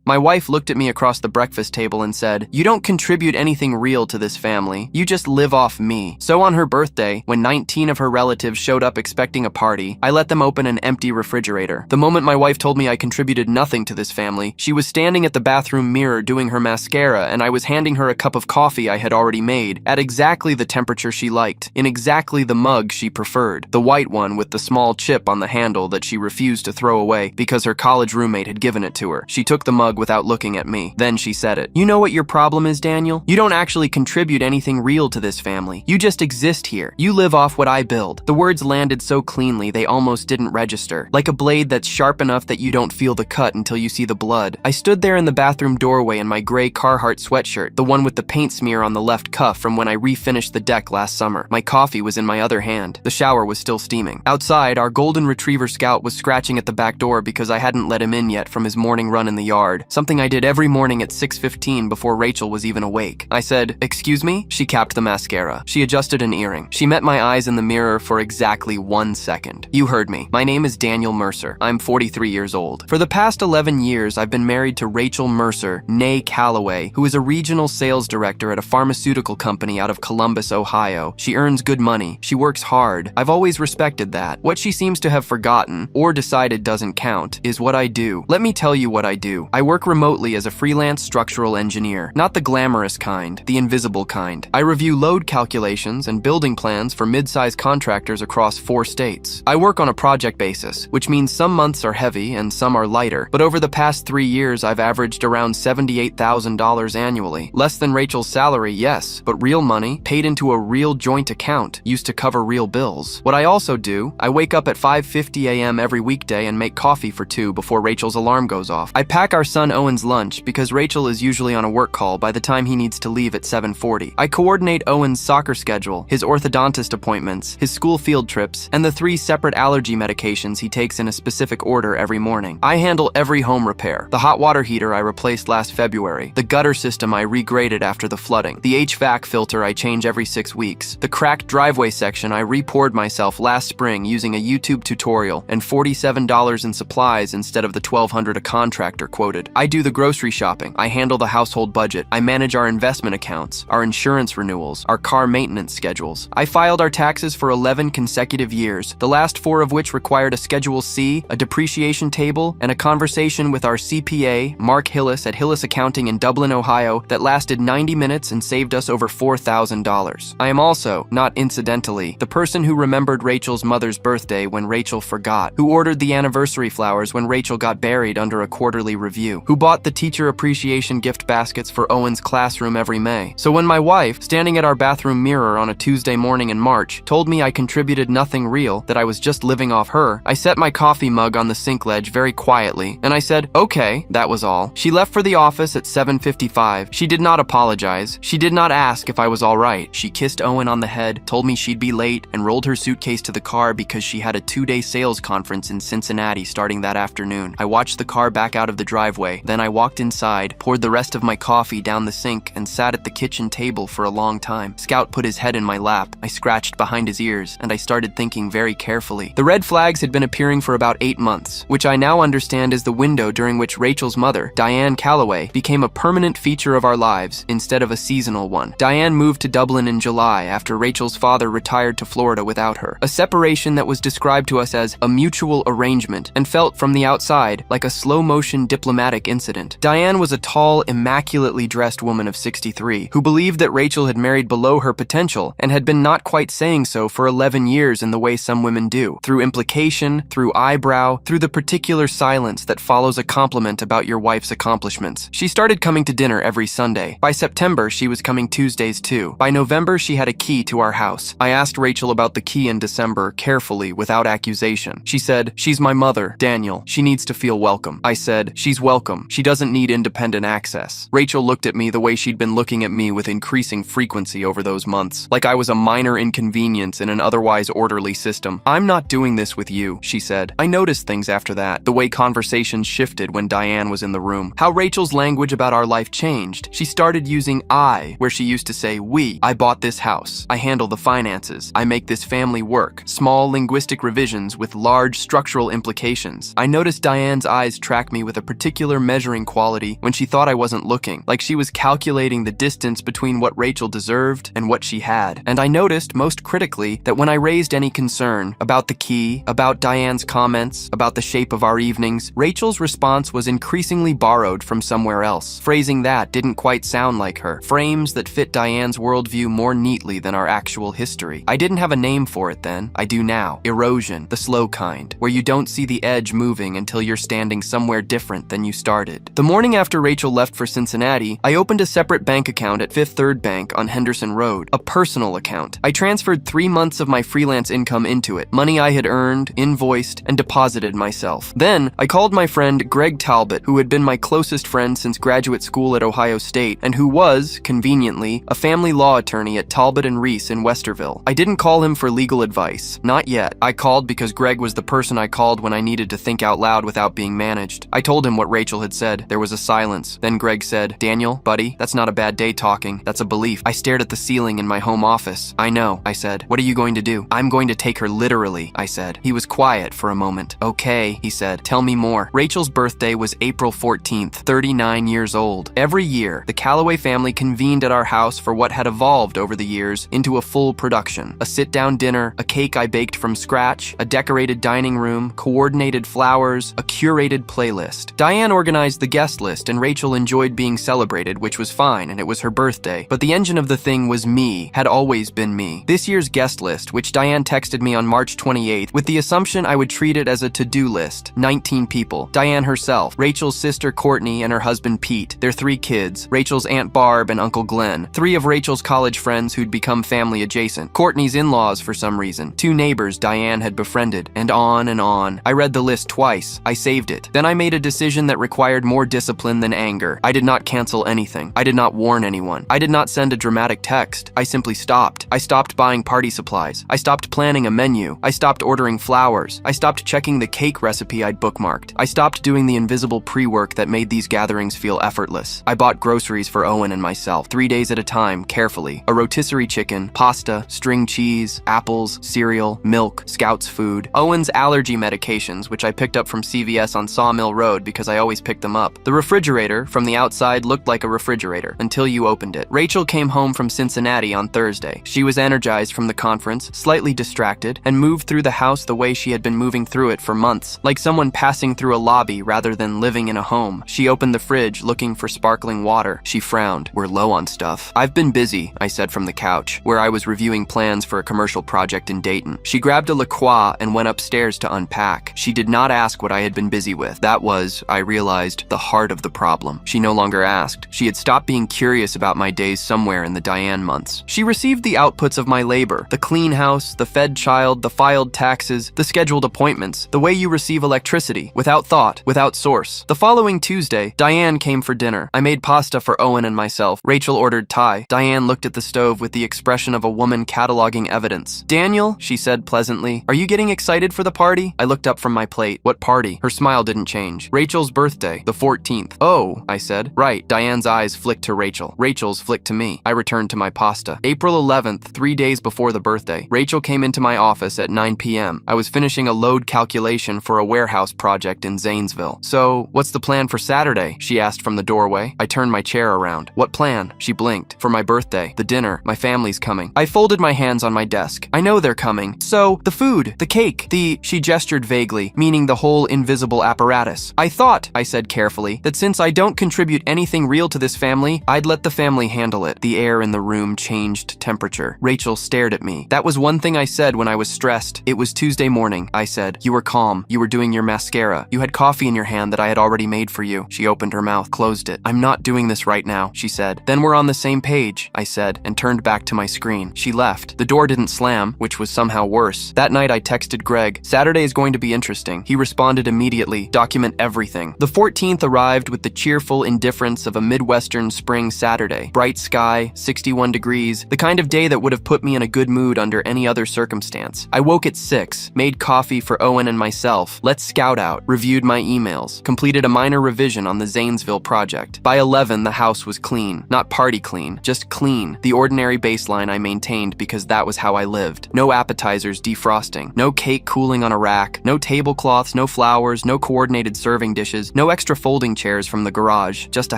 My wife looked at me across the breakfast table and said, "You don't contribute anything real to this family. You just live off me." So on her birthday, when 19 of her relatives showed up expecting a party, I let them open an empty refrigerator. The moment my wife told me I contributed nothing to this family, she was standing at the bathroom mirror doing her mascara, and I was handing her a cup of coffee I had already made, at exactly the temperature she liked, in exactly the mug she preferred, the white one with the small chip on the handle that she refused to throw away because her college roommate had given it to her. She took the mug without looking at me. Then she said it. "You know what your problem is, Daniel? You don't actually contribute anything real to this family. You just exist here. You live off what I build." The words landed so cleanly they almost didn't register, like a blade that's sharp enough that you don't feel the cut until you see the blood. I stood there in the bathroom doorway in my gray Carhartt sweatshirt, the one with the paint smear on the left cuff from when I refinished the deck last summer. My coffee was in my other hand. The shower was still steaming. Outside, our golden retriever Scout was scratching at the back door because I hadn't let him in yet from his morning run in the yard, something I did every morning at 6:15 before Rachel was even awake. I said, "Excuse me?" She capped the mascara. She adjusted an earring. She met my eyes in the mirror for exactly 1 second. "You heard me. My name is Daniel Mercer. I'm 43 years old. For the past 11 years, I've been married to Rachel Mercer, née Calloway, who is a regional sales director at a pharmaceutical company out of Columbus, Ohio. She earns good money. She works hard. I've always respected that. What she seems to have forgotten, or decided doesn't count, is what I do. Let me tell you what I do. I work remotely as a freelance structural engineer. Not the glamorous kind, the invisible kind. I review load calculations and building plans for mid-size contractors across 4 states. I work on a project basis, which means some months are heavy and some are lighter, but over the past 3 years I've averaged around $78,000 annually. Less than Rachel's salary, yes, but real money, paid into a real joint account, used to cover real bills. What I also do, I wake up at 5:50 a.m. every weekday and make coffee for 2 before Rachel's alarm goes off. I pack our son Owen's lunch because Rachel is usually on a work call by the time he needs to leave at 7:40. I coordinate Owen's soccer schedule, his orthodontist appointments, his school field trips, and the 3 separate allergy medications he takes in a specific order every morning. I handle every home repair. The hot water heater I replaced last February, the gutter system I regraded after the flooding, the HVAC filter I change every 6 weeks, the cracked driveway section I re-poured myself last spring using a YouTube tutorial and $47 in supplies instead of the $1,200 a contractor quoted. I do the grocery shopping. I handle the household budget. I manage our investment accounts, our insurance renewals, our car maintenance schedules. I filed our taxes for 11 consecutive years, the last 4 of which required a Schedule C, a depreciation table, and a conversation with our CPA, Mark Hillis at Hillis Accounting in Dublin, Ohio, that lasted 90 minutes and saved us over $4,000. I am also, not incidentally, the person who remembered Rachel's mother's birthday when Rachel forgot, who ordered the anniversary flowers when Rachel got buried under a quarterly review, who bought the teacher appreciation gift baskets for Owen's classroom every May. So when my wife, standing at our bathroom mirror on a Tuesday morning in March, told me I contributed nothing real, that I was just living off her, I set my coffee mug on the sink ledge very quietly, and I said, "Okay," that was all. She left for the office at 7:55. She did not apologize. She did not ask if I was all right. She kissed Owen on the head, told me she'd be late, and rolled her suitcase to the car because she had a 2-day sales conference in Cincinnati starting that afternoon. I watched the car back out of the driveway. Then I walked inside, poured the rest of my coffee down the sink, and sat at the kitchen table for a long time. Scout put his head in my lap. I scratched behind his ears, and I started thinking very carefully. The red flags had been appearing for about 8 months, which I now understand is the window during which Rachel's mother, Diane Calloway, became a permanent feature of our lives instead of a seasonal one. Diane moved to Dublin in July after Rachel's father retired to Florida without her. A separation that was described to us as a mutual arrangement and felt from the outside like a slow-motion diplomatic incident. Diane was a tall, immaculately dressed woman of 63 who believed that Rachel had married below her potential and had been not quite saying so for 11 years in the way some women do, through implication, through eyebrow, through the particular silence that follows a compliment about your wife's accomplishments. She started coming to dinner every Sunday. By September, she was coming Tuesdays too. By November, she had a key to our house. I asked Rachel about the key in December, carefully, without accusation. She said, "She's my mother, Daniel. She needs to feel welcome." I said, "She's welcome. She doesn't need independent access." Rachel looked at me the way she'd been looking at me with increasing frequency over those months, like I was a minor inconvenience in an otherwise orderly system. "I'm not doing this with you," she said. I noticed things after that, the way conversations shifted when Diane was in the room, how Rachel's language about our life changed. She started using I, where she used to say we. "I bought this house. I handle the finances. I make this family work." Small linguistic revisions with large structural implications. I noticed Diane's eyes track me with a particular particular measuring quality when she thought I wasn't looking, like she was calculating the distance between what Rachel deserved and what she had. And I noticed, most critically, that when I raised any concern about the key, about Diane's comments, about the shape of our evenings, Rachel's response was increasingly borrowed from somewhere else. Phrasing that didn't quite sound like her. Frames that fit Diane's worldview more neatly than our actual history. I didn't have a name for it then. I do now. Erosion, the slow kind, where you don't see the edge moving until you're standing somewhere different than you started. The morning after Rachel left for Cincinnati, I opened a separate bank account at Fifth Third Bank on Henderson Road, a personal account. I transferred 3 months of my freelance income into it, money I had earned, invoiced, and deposited myself. Then, I called my friend Greg Talbot, who had been my closest friend since graduate school at Ohio State, and who was, conveniently, a family law attorney at Talbot and Reese in Westerville. I didn't call him for legal advice. Not yet. I called because Greg was the person I called when I needed to think out loud without being managed. I told him what Rachel had said. There was a silence. Then Greg said, "Daniel, buddy, that's not a bad day talking. That's a belief." I stared at the ceiling in my home office. "I know," I said. "What are you going to do?" "I'm going to take her literally," I said. He was quiet for a moment. "Okay," he said. "Tell me more." Rachel's birthday was April 14th, 39 years old. Every year, the Calloway family convened at our house for what had evolved over the years into a full production. A sit-down dinner, a cake I baked from scratch, a decorated dining room, coordinated flowers, a curated playlist. Diane organized the guest list and Rachel enjoyed being celebrated, which was fine, and it was her birthday. But the engine of the thing was me, had always been me. This year's guest list, which Diane texted me on March 28th, with the assumption I would treat it as a to-do list. 19 people. Diane herself, Rachel's sister Courtney and her husband Pete, their 3 kids, Rachel's Aunt Barb and Uncle Glenn, 3 of Rachel's college friends who'd become family adjacent, Courtney's in-laws for some reason, 2 neighbors Diane had befriended, and on and on. I read the list twice. I saved it. Then I made a decision that required more discipline than anger. I did not cancel anything. I did not warn anyone. I did not send a dramatic text. I simply stopped. I stopped buying party supplies. I stopped planning a menu. I stopped ordering flowers. I stopped checking the cake recipe I'd bookmarked. I stopped doing the invisible pre-work that made these gatherings feel effortless. I bought groceries for Owen and myself, 3 days at a time, carefully. A rotisserie chicken, pasta, string cheese, apples, cereal, milk, Scout's food, Owen's allergy medications, which I picked up from CVS on Sawmill Road because I always picked them up. The refrigerator, from the outside, looked like a refrigerator until you opened it. Rachel came home from Cincinnati on Thursday. She was energized from the conference, slightly distracted, and moved through the house the way she had been moving through it for months, like someone passing through a lobby rather than living in a home. She opened the fridge, looking for sparkling water. She frowned. "We're low on stuff." "I've been busy," I said from the couch, where I was reviewing plans for a commercial project in Dayton. She grabbed a La Croix and went upstairs to unpack. She did not ask what I had been busy with. That was, I realized, the heart of the problem. She no longer asked. She had stopped being curious about my days somewhere in the Diane months. She received the outputs of my labor, the clean house, the fed child, the filed taxes, the scheduled appointments, the way you receive electricity, without thought, without source. The following Tuesday, Diane came for dinner. I made pasta for Owen and myself. Rachel ordered Thai. Diane looked at the stove with the expression of a woman cataloging evidence. "Daniel," she said pleasantly, "are you getting excited for the party?" I looked up from my plate. "What party?" Her smile didn't change. "Rachel's birthday, the 14th. "Oh," I said. "Right." Diane's eyes flicked to Rachel. Rachel's flicked to me. I returned to my pasta. April 11th, 3 days before the birthday. Rachel came into my office at 9 p.m. I was finishing a load calculation for a warehouse project in Zanesville. "So, what's the plan for Saturday?" she asked from the doorway. I turned my chair around. "What plan?" She blinked. "For my birthday, the dinner, my family's coming." I folded my hands on my desk. "I know they're coming. So, the food, the cake, she gestured vaguely, meaning the whole invisible apparatus. "I thought," I said carefully, "that since I don't contribute anything real to this family, I'd let the family handle it." The air in the room changed temperature. Rachel stared at me. "That was one thing I said when I was stressed." "It was Tuesday morning," I said. "You were calm. You were doing your mascara. You had coffee in your hand that I had already made for you." She opened her mouth, closed it. "I'm not doing this right now," she said. "Then we're on the same page," I said, and turned back to my screen. She left. The door didn't slam, which was somehow worse. That night I texted Greg, "Saturday is going to be interesting." He responded immediately, "Document everything." The 14th arrived with the cheerful indifference of a Midwestern spring Saturday. Bright sky, 61 degrees, the kind of day that would have put me in a good mood under any other circumstance. I woke at 6, made coffee for Owen and myself, let Scout out, reviewed my emails, completed a minor revision on the Zanesville project. By 11, the house was clean. Not party clean, just clean. The ordinary baseline I maintained because that was how I lived. No appetizers defrosting, no cake cooling on a rack, no tablecloths, no flowers, no coordinated serving dishes, no No extra folding chairs from the garage, just a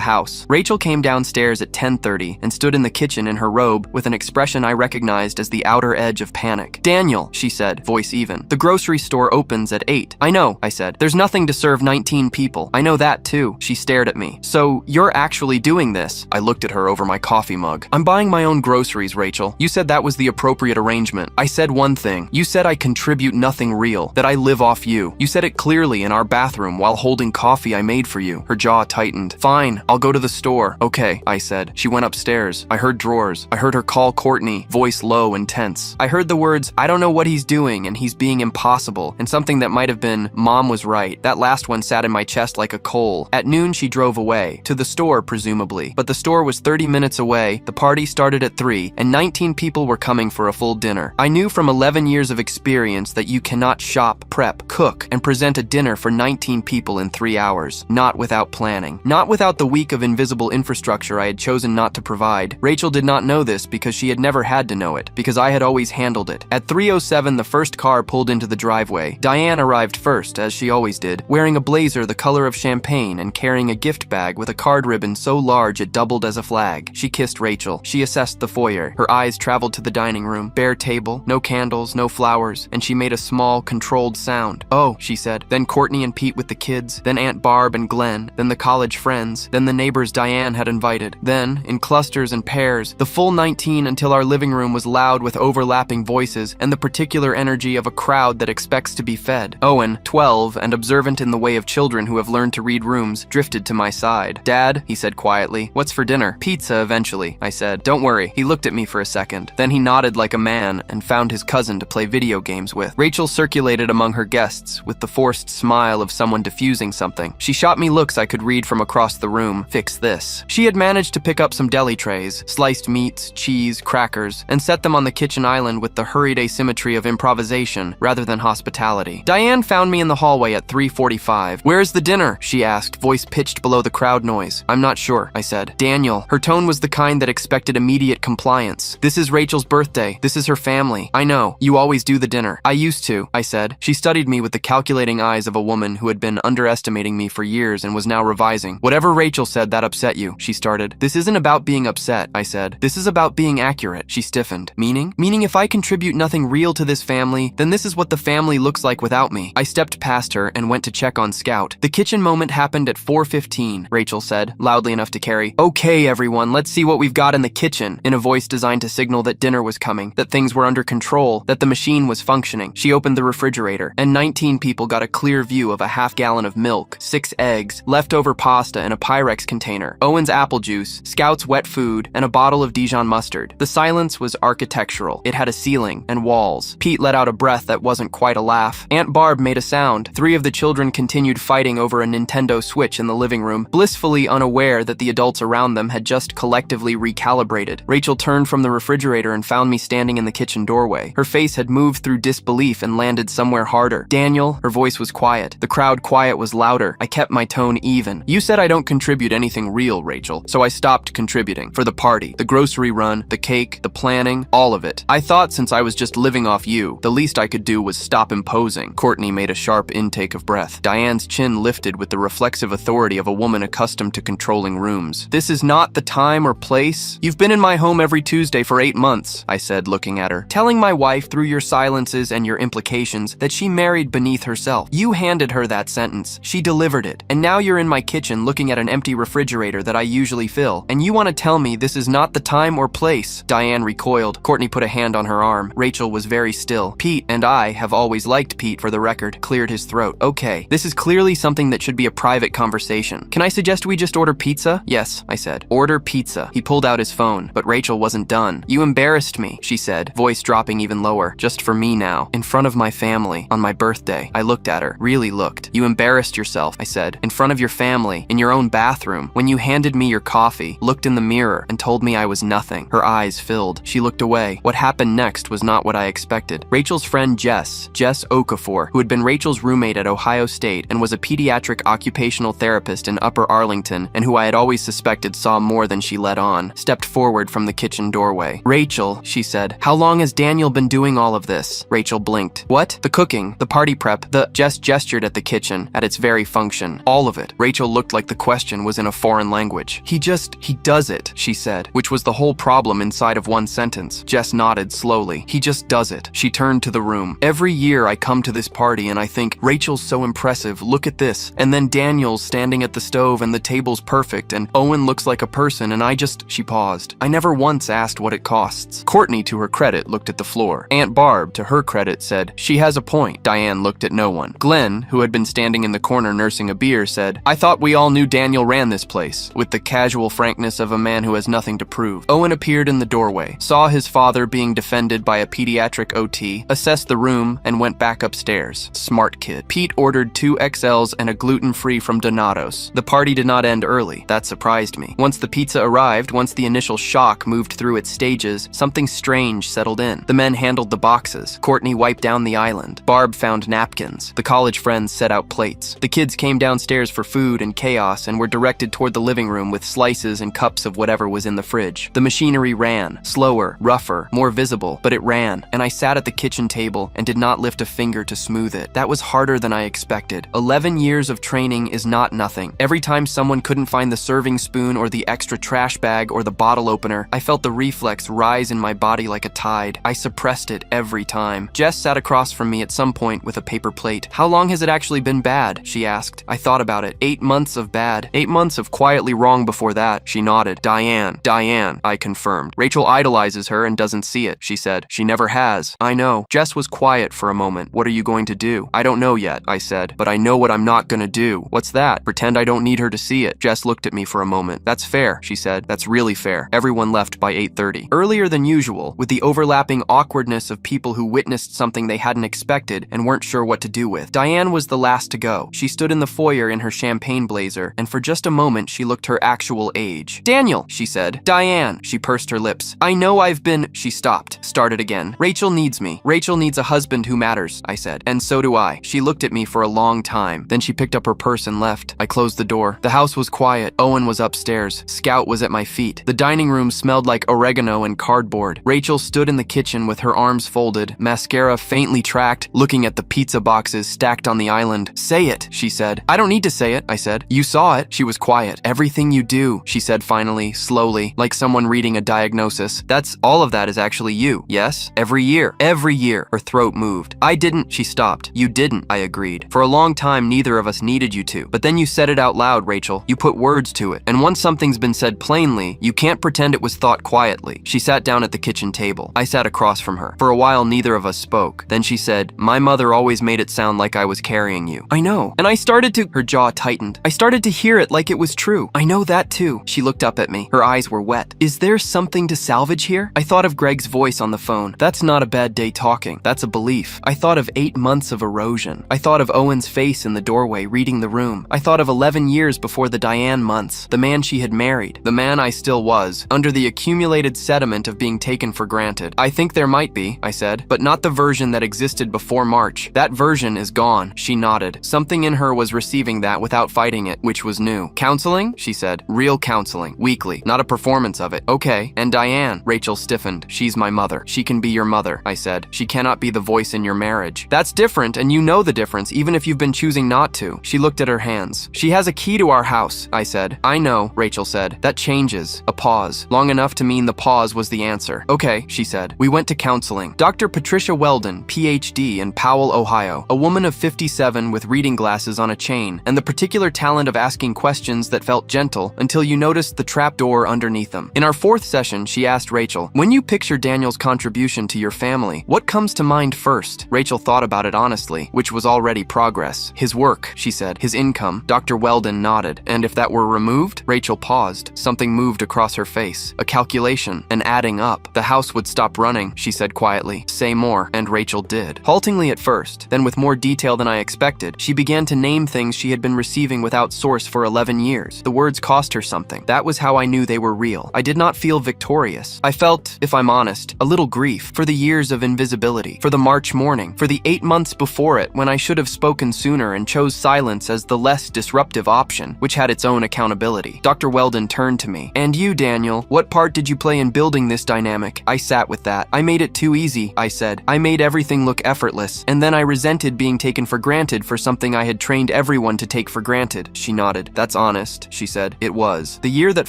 house. Rachel came downstairs at 10:30 and stood in the kitchen in her robe with an expression I recognized as the outer edge of panic. "Daniel," she said, voice even. "The grocery store opens at 8. "I know," I said. "There's nothing to serve 19 people. I know that too." She stared at me. "So, you're actually doing this?" I looked at her over my coffee mug. "I'm buying my own groceries, Rachel. You said that was the appropriate arrangement. I said one thing. You said I contribute nothing real, that I live off you. You said it clearly in our bathroom while holding coffee I made for you." Her jaw tightened. "Fine, I'll go to the store." "Okay," I said. She went upstairs. I heard drawers. I heard her call Courtney, voice low and tense. I heard the words, "I don't know what he's doing and he's being impossible," and something that might have been, "Mom was right." That last one sat in my chest like a coal. At noon she drove away. To the store, presumably. But the store was 30 minutes away, the party started at 3, and 19 people were coming for a full dinner. I knew from 11 years of experience that you cannot shop, prep, cook, and present a dinner for 19 people in 3 hours. Not without planning. Not without the week of invisible infrastructure I had chosen not to provide. Rachel did not know this because she had never had to know it, because I had always handled it. At 3:07, the first car pulled into the driveway. Diane arrived first, as she always did, wearing a blazer the color of champagne and carrying a gift bag with a card ribbon so large it doubled as a flag. She kissed Rachel. She assessed the foyer. Her eyes traveled to the dining room. Bare table, no candles, no flowers, and she made a small, controlled sound. "Oh," she said. Then Courtney and Pete with the kids, then Aunt Barb and Glenn, then the college friends, then the neighbors Diane had invited. Then, in clusters and pairs, the full 19 until our living room was loud with overlapping voices and the particular energy of a crowd that expects to be fed. Owen, 12, and observant in the way of children who have learned to read rooms, drifted to my side. "Dad," he said quietly, "what's for dinner?" "Pizza eventually," I said. "Don't worry." He looked at me for a second. Then he nodded like a man and found his cousin to play video games with. Rachel circulated among her guests with the forced smile of someone diffusing something. She shot me looks I could read from across the room. Fix this. She had managed to pick up some deli trays, sliced meats, cheese, crackers, and set them on the kitchen island with the hurried asymmetry of improvisation rather than hospitality. Diane found me in the hallway at 3:45. "Where's the dinner?" she asked, voice pitched below the crowd noise. "I'm not sure," I said. "Daniel." Her tone was the kind that expected immediate compliance. "This is Rachel's birthday. This is her family. I know. You always do the dinner." "I used to," I said. She studied me with the calculating eyes of a woman who had been underestimating me for years and was now revising. "Whatever Rachel said that upset you," she started. "This isn't about being upset," I said. "This is about being accurate." She stiffened. "Meaning?" "Meaning if I contribute nothing real to this family, then this is what the family looks like without me." I stepped past her and went to check on Scout. "The kitchen moment happened at 4:15, Rachel said, loudly enough to carry. "Okay, everyone, let's see what we've got in the kitchen," in a voice designed to signal that dinner was coming, that things were under control, that the machine was functioning. She opened the refrigerator, and 19 people got a clear view of a half-gallon of milk, 6 eggs, leftover pasta in a Pyrex container, Owen's apple juice, Scout's wet food, and a bottle of Dijon mustard. The silence was architectural. It had a ceiling and walls. Pete let out a breath that wasn't quite a laugh. Aunt Barb made a sound. 3 of the children continued fighting over a Nintendo Switch in the living room, blissfully unaware that the adults around them had just collectively recalibrated. Rachel turned from the refrigerator and found me standing in the kitchen doorway. Her face had moved through disbelief and landed somewhere harder. "Daniel," her voice was quiet. The crowd quiet was louder. I kept my tone even. "You said I don't contribute anything real, Rachel, so I stopped contributing. For the party, the grocery run, the cake, the planning, all of it. I thought since I was just living off you, the least I could do was stop imposing." Courtney made a sharp intake of breath. Diane's chin lifted with the reflexive authority of a woman accustomed to controlling rooms. "This is not the time or place. You've been in my home every Tuesday for 8 months, I said, looking at her. "Telling my wife through your silences and your implications that she married beneath herself. You handed her that sentence. She delivered it. And now you're in my kitchen looking at an empty refrigerator that I usually fill. And you want to tell me this is not the time or place." Diane recoiled. Courtney put a hand on her arm. Rachel was very still. "Pete and I have always liked Pete, for the record," cleared his throat. "Okay, this is clearly something that should be a private conversation. Can I suggest we just order pizza?" "Yes," I said. "Order pizza." He pulled out his phone, but Rachel wasn't done. "You embarrassed me," she said, voice dropping even lower. "Just for me now. In front of my family. On my birthday." I looked at her. Really looked. "You embarrassed yourself," I said. "In front of your family. In your own bathroom. When you handed me your coffee, looked in the mirror, and told me I was nothing." Her eyes filled. She looked away. What happened next was not what I expected. Rachel's friend Jess Okafor, who had been Rachel's roommate at Ohio State and was a pediatric occupational therapist in Upper Arlington, and who I had always suspected saw more than she let on, stepped forward from the kitchen doorway. "Rachel," she said, "how long has Daniel been doing all of this?" Rachel blinked. "What?" "The cooking, the party prep, Jess gestured at the kitchen, at its very function. function, all of it. Rachel looked like the question was in a foreign language. He does it, she said, which was the whole problem inside of one sentence. Jess nodded slowly. He just does it. She turned to the room. Every year I come to this party and I think, Rachel's so impressive, look at this. And then Daniel's standing at the stove and the table's perfect and Owen looks like a person and she paused. I never once asked what it costs. Courtney, to her credit, looked at the floor. Aunt Barb, to her credit, said, she has a point. Diane looked at no one. Glenn, who had been standing in the corner nursing a beer, said, I thought we all knew Daniel ran this place, with the casual frankness of a man who has nothing to prove. Owen appeared in the doorway, saw his father being defended by a pediatric OT, assessed the room, and went back upstairs. Smart kid. Pete ordered 2 XLs and a gluten-free from Donato's. The party did not end early. That surprised me. Once the pizza arrived, once the initial shock moved through its stages, something strange settled in. The men handled the boxes. Courtney wiped down the island. Barb found napkins. The college friends set out plates. The kids came downstairs for food and chaos and were directed toward the living room with slices and cups of whatever was in the fridge. The machinery ran, slower, rougher, more visible, but it ran, and I sat at the kitchen table and did not lift a finger to smooth it. That was harder than I expected. 11 years of training is not nothing. Every time someone couldn't find the serving spoon or the extra trash bag or the bottle opener, I felt the reflex rise in my body like a tide. I suppressed it every time. Jess sat across from me at some point with a paper plate. How long has it actually been bad? She asked. I thought about it. 8 months of bad. 8 months of quietly wrong before that. She nodded. Diane, I confirmed. Rachel idolizes her and doesn't see it, she said. She never has. I know. Jess was quiet for a moment. What are you going to do? I don't know yet, I said, but I know what I'm not gonna do. What's that? Pretend I don't need her to see it. Jess looked at me for a moment. That's fair, she said. That's really fair. Everyone left by 8:30. Earlier than usual, with the overlapping awkwardness of people who witnessed something they hadn't expected and weren't sure what to do with. Diane was the last to go. She stood in the foyer in her champagne blazer, and for just a moment she looked her actual age. Daniel, she said. Diane, she pursed her lips. I know I've been... She stopped, started again. Rachel needs me. Rachel needs a husband who matters, I said. And so do I. She looked at me for a long time. Then she picked up her purse and left. I closed the door. The house was quiet. Owen was upstairs. Scout was at my feet. The dining room smelled like oregano and cardboard. Rachel stood in the kitchen with her arms folded, mascara faintly tracked, looking at the pizza boxes stacked on the island. Say it, she said. I don't need to say it, I said. You saw it. She was quiet. Everything you do, she said finally, slowly, like someone reading a diagnosis. That's all of that is actually you, yes? Every year. Every year. Her throat moved. I didn't, she stopped. You didn't, I agreed. For a long time, neither of us needed you to. But then you said it out loud, Rachel. You put words to it. And once something's been said plainly, you can't pretend it was thought quietly. She sat down at the kitchen table. I sat across from her. For a while, neither of us spoke. Then she said, my mother always made it sound like I was carrying you. I know. And I started to... Her jaw tightened. I started to hear it like it was true. I know that too. She looked up at me. Her eyes were wet. Is there something to salvage here? I thought of Greg's voice on the phone. That's not a bad day talking. That's a belief. I thought of 8 months of erosion. I thought of Owen's face in the doorway reading the room. I thought of 11 years before the Diane months. The man she had married. The man I still was. Under the accumulated sediment of being taken for granted. I think there might be, I said, but not the version that existed before March. That version is gone. She nodded. Something in her was receiving that without fighting it, which was new. Counseling? She said. Real counseling. Weekly. Not a performance of it. Okay. And Diane? Rachel stiffened. She's my mother. She can be your mother, I said. She cannot be the voice in your marriage. That's different, and you know the difference, even if you've been choosing not to. She looked at her hands. She has a key to our house, I said. I know, Rachel said. That changes. A pause. Long enough to mean the pause was the answer. Okay, she said. We went to counseling. Dr. Patricia Weldon, PhD in Powell, Ohio. A woman of 57 with reading glasses on a chain, and the particular talent of asking questions that felt gentle until you noticed the trap door underneath them. In our 4th session, she asked Rachel, when you picture Daniel's contribution to your family, what comes to mind first? Rachel thought about it honestly, which was already progress. His work, she said. His income. Dr. Weldon nodded. And if that were removed? Rachel paused. Something moved across her face. A calculation. An adding up. The house would stop running, she said quietly. Say more. And Rachel did. Haltingly at first, then with more detail than I expected, she began to name things she had been receiving without source for 11 years. The words cost her something. That was how I knew they were real. I did not feel victorious. I felt, if I'm honest, a little grief for the years of invisibility, for the March morning, for the 8 months before it when I should have spoken sooner and chose silence as the less disruptive option, which had its own accountability. Dr. Weldon turned to me. And you, Daniel, what part did you play in building this dynamic? I sat with that. I made it too easy, I said. I made everything look effortless, and then I resented being taken for granted for something I had trained everyone everyone to take for granted. She nodded. That's honest, she said. It was. The year that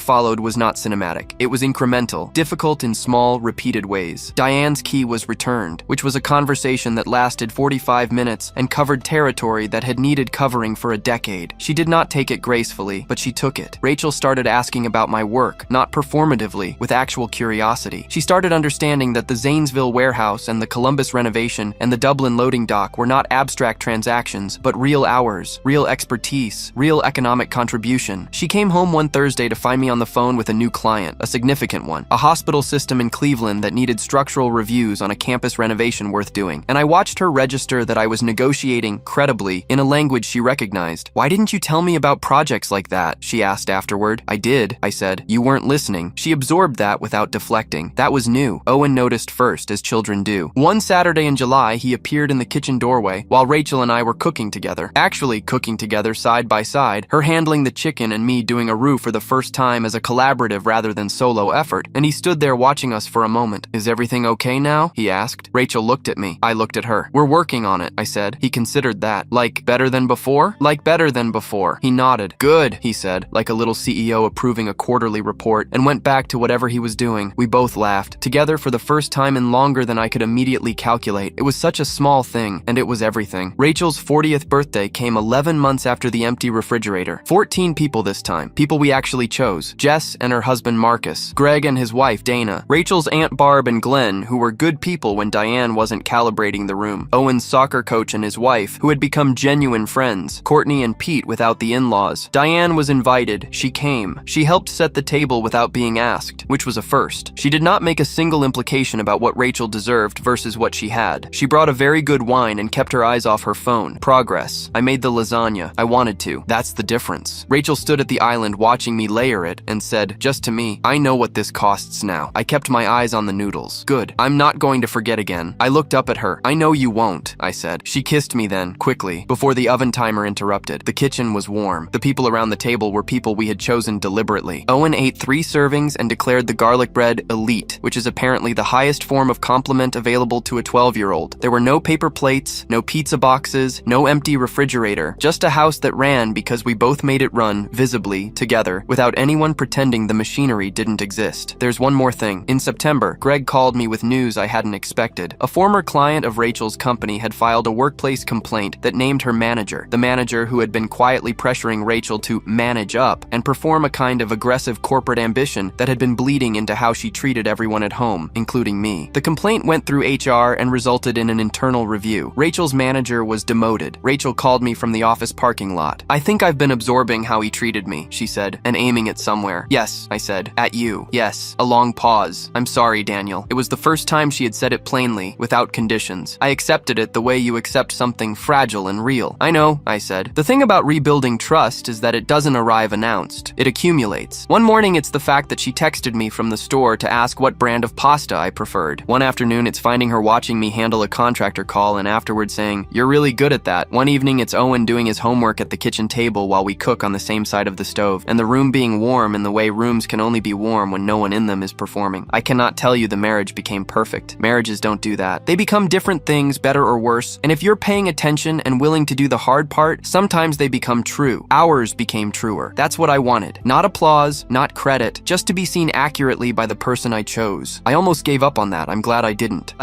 followed was not cinematic. It was incremental, difficult in small, repeated ways. Diane's key was returned, which was a conversation that lasted 45 minutes and covered territory that had needed covering for a decade. She did not take it gracefully, but she took it. Rachel started asking about my work, not performatively, with actual curiosity. She started understanding that the Zanesville warehouse and the Columbus renovation and the Dublin loading dock were not abstract transactions, but real hours, real expertise, real economic contribution. She came home one Thursday to find me on the phone with a new client, a significant one, a hospital system in Cleveland that needed structural reviews on a campus renovation worth doing. And I watched her register that I was negotiating, credibly, in a language she recognized. Why didn't you tell me about projects like that? She asked afterward. I did, I said. You weren't listening. She absorbed that without deflecting. That was new. Owen noticed first, as children do. One Saturday in July, he appeared in the kitchen doorway while Rachel and I were cooking together. Actually cooking together side by side, her handling the chicken and me doing a roux for the first time as a collaborative rather than solo effort, and he stood there watching us for a moment. Is everything okay now? He asked. Rachel looked at me. I looked at her. We're working on it, I said. He considered that. Like, better than before? Like better than before. He nodded. Good, he said, like a little CEO approving a quarterly report, and went back to whatever he was doing. We both laughed. Together for the first time in longer than I could immediately calculate. It was such a small thing, and it was everything. Rachel's 40th birthday came 11 months after the empty refrigerator. 14 people this time. People we actually chose. Jess and her husband Marcus. Greg and his wife Dana. Rachel's Aunt Barb and Glenn, who were good people when Diane wasn't calibrating the room. Owen's soccer coach and his wife, who had become genuine friends. Courtney and Pete without the in-laws. Diane was invited. She came. She helped set the table without being asked, which was a first. She did not make a single implication about what Rachel deserved versus what she had. She brought a very good wine and kept her eyes off her phone. Progress. I made the lasagna. I wanted to. That's the difference. Rachel stood at the island watching me layer it and said, just to me, I know what this costs now. I kept my eyes on the noodles. Good. I'm not going to forget again. I looked up at her. I know you won't, I said. She kissed me then, quickly, before the oven timer interrupted. The kitchen was warm. The people around the table were people we had chosen deliberately. Owen ate 3 servings and declared the garlic bread elite, which is apparently the highest form of compliment available to a 12-year-old. There were no paper plates, no pizza boxes, no empty refrigerator, just a house that ran because we both made it run, visibly, together, without anyone pretending the machinery didn't exist. There's one more thing. In September, Greg called me with news I hadn't expected. A former client of Rachel's company had filed a workplace complaint that named her manager, the manager who had been quietly pressuring Rachel to manage up and perform a kind of aggressive corporate ambition that had been bleeding into how she treated everyone at home, including me. The complaint went through HR and resulted in an internal review. Rachel's manager was demoted. Rachel called me from the office parking lot. I think I've been absorbing how he treated me, she said, and aiming it somewhere. Yes, I said. At you. Yes. A long pause. I'm sorry, Daniel. It was the first time she had said it plainly, without conditions. I accepted it the way you accept something fragile and real. I know, I said. The thing about rebuilding trust is that it doesn't arrive announced. It accumulates. One morning it's the fact that she texted me from the store to ask what brand of pasta I preferred. One afternoon it's finding her watching me handle a contractor call and afterward saying, "You're really good at that." One evening it's Owen doing his homework at the kitchen table while we cook on the same side of the stove, and the room being warm in the way rooms can only be warm when no one in them is performing. I cannot tell you the marriage became perfect. Marriages don't do that. They become different things, better or worse, and if you're paying attention and willing to do the hard part, sometimes they become true. Ours became truer. That's what I wanted. Not applause, not credit, just to be seen accurately by the person I chose. I almost gave up on that. I'm glad I didn't.